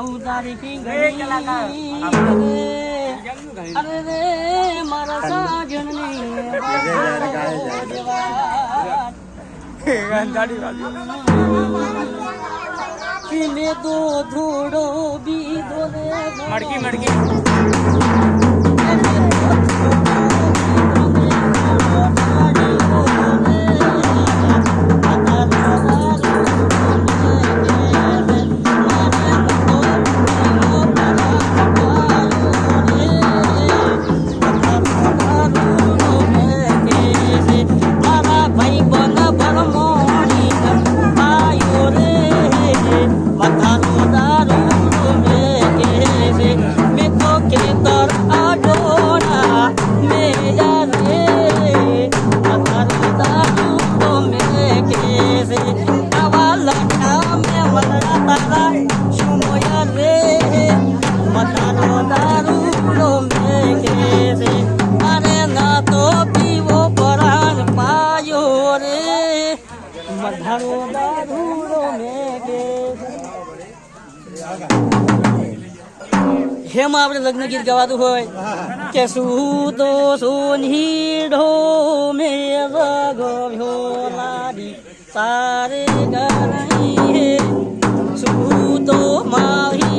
ઉતારી પીંગળી અરે રે મારા સાજણની મેં તો થોડો બીધો મડકી મડકી हेमा આપણે લગ્ન ગીત ગાવાતું હોય કે સૂતો સોનીઢો મે જગવ્યો લાડી તારે ગરઈ હે સૂતો માહી